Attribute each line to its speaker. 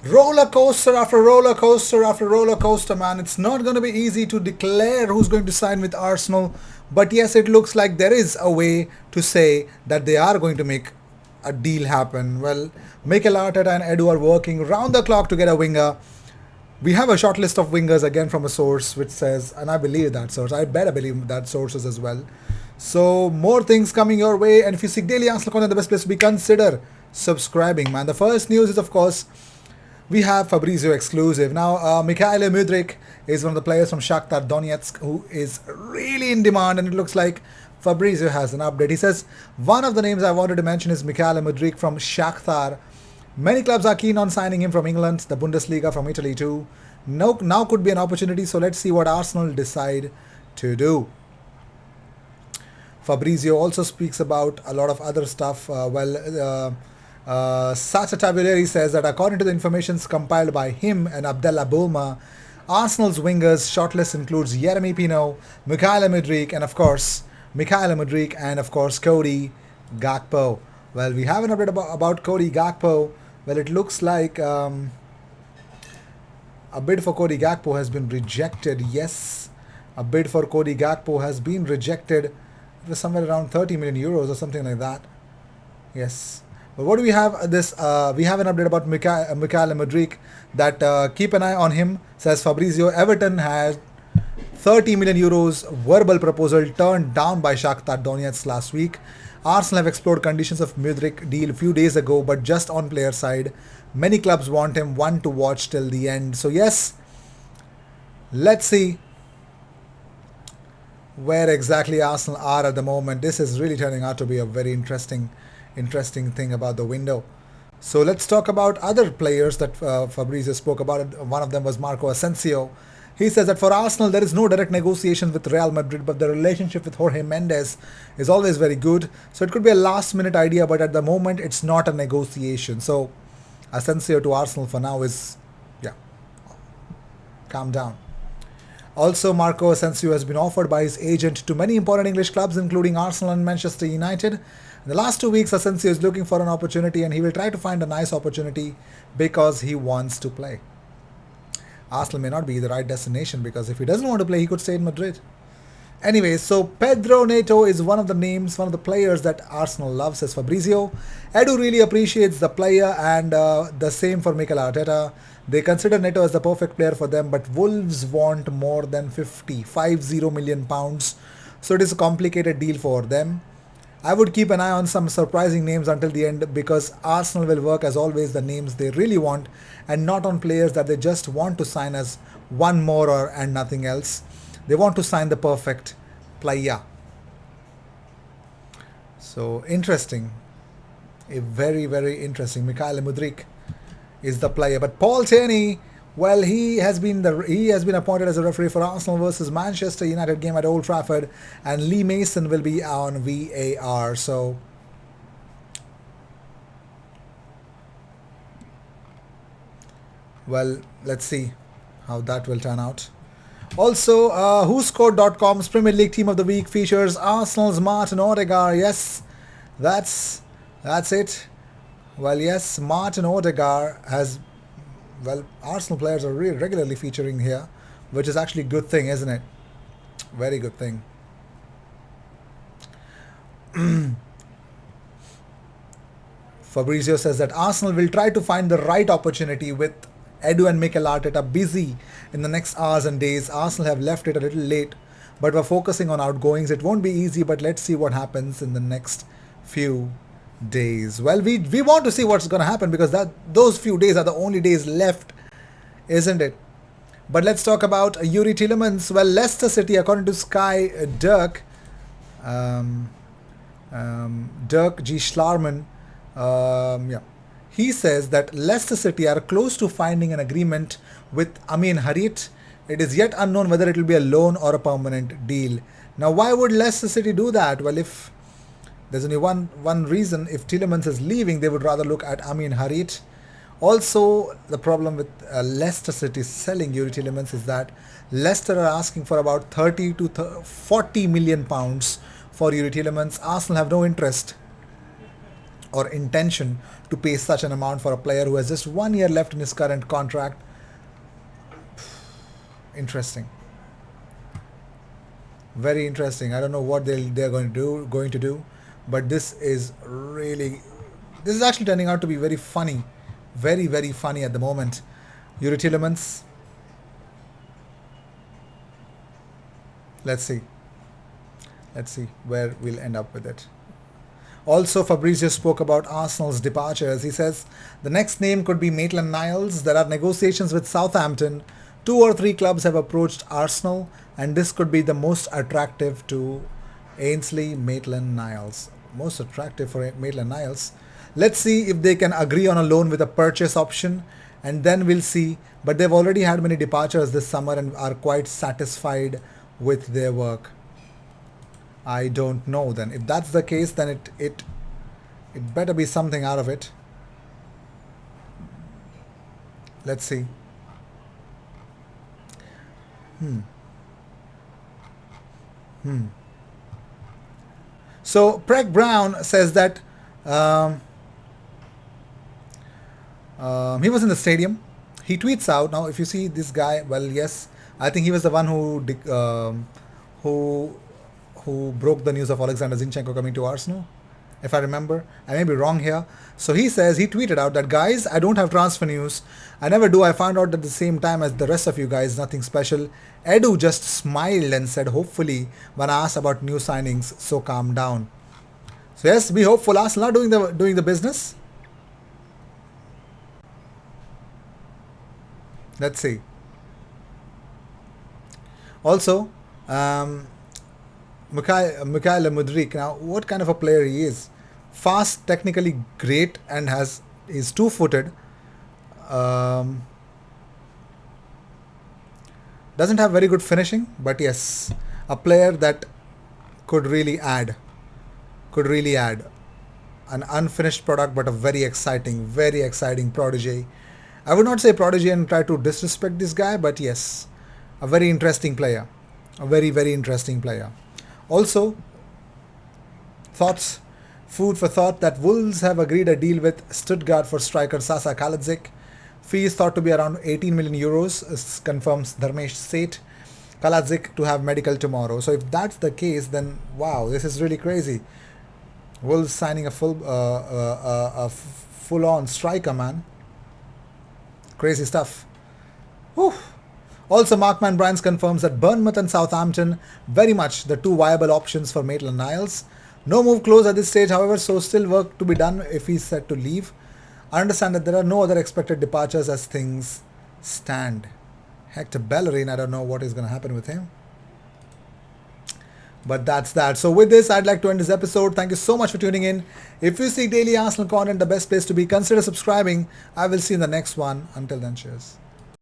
Speaker 1: Roller coaster after roller coaster after roller coaster, man. It's not going to be easy to declare who's going to sign with Arsenal, but yes, it looks like there is a way to say that they are going to make a deal happen. Well, Mikel Arteta and Edu are working round the clock to get a winger. We have a short list of wingers again from a source which says, and I believe that source, I better believe that sources as well. So more things coming your way, and if you seek daily Arsenal content, the best place to be, consider subscribing, man. The first news is, of course, we have Fabrizio exclusive. Now, Mikhailo Mudryk is one of the players from Shakhtar Donetsk who is really in demand, and it looks like Fabrizio has an update. He says, one of the names I wanted to mention is Mikhailo Mudryk from Shakhtar. Many clubs are keen on signing him from England, the Bundesliga from Italy too. Now could be an opportunity, so let's see what Arsenal decide to do. Fabrizio also speaks about a lot of other stuff. Sacha Tabuleri says that according to the information compiled by him and Abdallah Boulma, Arsenal's wingers shortlist includes Yeremy Pino, Mikhailo Mudryk, and of course Cody Gakpo. Well, we have an update about Cody Gakpo. Well, it looks like a bid for Cody Gakpo has been rejected. Yes, a bid for Cody Gakpo has been rejected. It was somewhere around 30 million euros or something like that. Yes. But what do we have? We have an update about Mikhailo Mudryk that keep an eye on him, says Fabrizio. Everton had 30 million euros verbal proposal turned down by Shakhtar Donetsk last week. Arsenal have explored conditions of Mudryk deal a few days ago, but just on player side. Many clubs want him, one to watch till the end. So yes, let's see where exactly Arsenal are at the moment. This is really turning out to be a very interesting thing about the window. So let's talk about other players that Fabrizio spoke about. One of them was Marco Asensio. He says that for Arsenal, there is no direct negotiation with Real Madrid, but the relationship with Jorge Mendes is always very good. So it could be a last minute idea, but at the moment, it's not a negotiation. So Asensio to Arsenal for now is, yeah, calm down. Also, Marco Asensio has been offered by his agent to many important English clubs, including Arsenal and Manchester United. In the last 2 weeks, Asensio is looking for an opportunity, and he will try to find a nice opportunity because he wants to play. Arsenal may not be the right destination because if he doesn't want to play, he could stay in Madrid. Anyway, so Pedro Neto is one of the names, one of the players that Arsenal loves, says Fabrizio. Edu really appreciates the player, and the same for Mikel Arteta. They consider Neto as the perfect player for them, but Wolves want more than 50 million pounds. So it is a complicated deal for them. I would keep an eye on some surprising names until the end because Arsenal will work as always the names they really want and not on players that they just want to sign as one more or and nothing else. They want to sign the perfect player. So interesting. A very interesting. Mikhailo Mudryk is the player. But Paul Tierney, well, he has been appointed as a referee for Arsenal versus Manchester United game at Old Trafford, and Lee Mason will be on VAR. So well, let's see how that will turn out. Also, WhoScored.com's Premier League Team of the Week features Arsenal's Martin Odegaard. Yes, that's it. Well, yes, Martin Odegaard has. Well, Arsenal players are really regularly featuring here, which is actually a good thing, isn't it? Very good thing. Fabrizio says that Arsenal will try to find the right opportunity with Edu and Mikel Arteta busy in the next hours and days. Arsenal have left it a little late, but we're focusing on outgoings. It won't be easy, but let's see what happens in the next few days. Well, we want to see what's going to happen because those few days are the only days left, isn't it? But let's talk about Yuri Tillemans. Well, Leicester City, according to Sky, um, Dirk G. Schlarman, yeah, he says that Leicester City are close to finding an agreement with Amin Harit. It is yet unknown whether it will be a loan or a permanent deal. Now, why would Leicester City do that? Well, if there's only one reason, if Tillemans is leaving, they would rather look at Amin Harit. Also, the problem with Leicester City selling Yuri Tillemans is that Leicester are asking for about 30 to 40 million pounds for Yuri Tillemans. Arsenal have no interest or intention to pay such an amount for a player who has just 1 year left in his current contract. Interesting. Very interesting. I don't know what they're going to do, but this is actually turning out to be very funny, very funny at the moment. Yuri Tillemans. Let's see. Let's see where we'll end up with it. Also, Fabrizio spoke about Arsenal's departures. He says the next name could be Maitland-Niles. There are negotiations with Southampton. 2 or 3 clubs have approached Arsenal, and this could be the most attractive to Ainsley Maitland-Niles. Most attractive for Maitland-Niles. Let's see if they can agree on a loan with a purchase option, and then we'll see. But they've already had many departures this summer and are quite satisfied with their work. I don't know then. If that's the case, then it better be something out of it. Let's see. So Preg Brown says that he was in the stadium. He tweets out, now if you see this guy, well, yes, I think he was the one who broke the news of Alexander Zinchenko coming to Arsenal, if I remember. I may be wrong here. So he says, he tweeted out that, guys, I don't have transfer news. I never do. I found out at the same time as the rest of you guys, nothing special. Edu just smiled and said, hopefully, when I asked about new signings, so calm down. So yes, be hopeful. Arsenal are doing the business. Let's see. Also, Mikhail Mudryk, now what kind of a player he is? Fast, technically great, and is two-footed. Doesn't have very good finishing, but yes, a player that could really add an unfinished product, but a very exciting prodigy. I would not say prodigy and try to disrespect this guy, but yes, a very interesting player. A very interesting player. Also, food for thought that Wolves have agreed a deal with Stuttgart for striker Sasa Kaladzic. Fee is thought to be around 18 million euros, confirms Dharmesh Seth. Kaladzic to have medical tomorrow. So if that's the case, then wow, this is really crazy. Wolves signing a full-on striker, man. Crazy stuff. Whew. Also, Markman Bryans confirms that Bournemouth and Southampton very much the two viable options for Maitland-Niles. No move close at this stage, however, so still work to be done if he's set to leave. I understand that there are no other expected departures as things stand. Hector Bellerin, I don't know what is going to happen with him. But that's that. So with this, I'd like to end this episode. Thank you so much for tuning in. If you seek daily Arsenal content, the best place to be, consider subscribing. I will see you in the next one. Until then, cheers.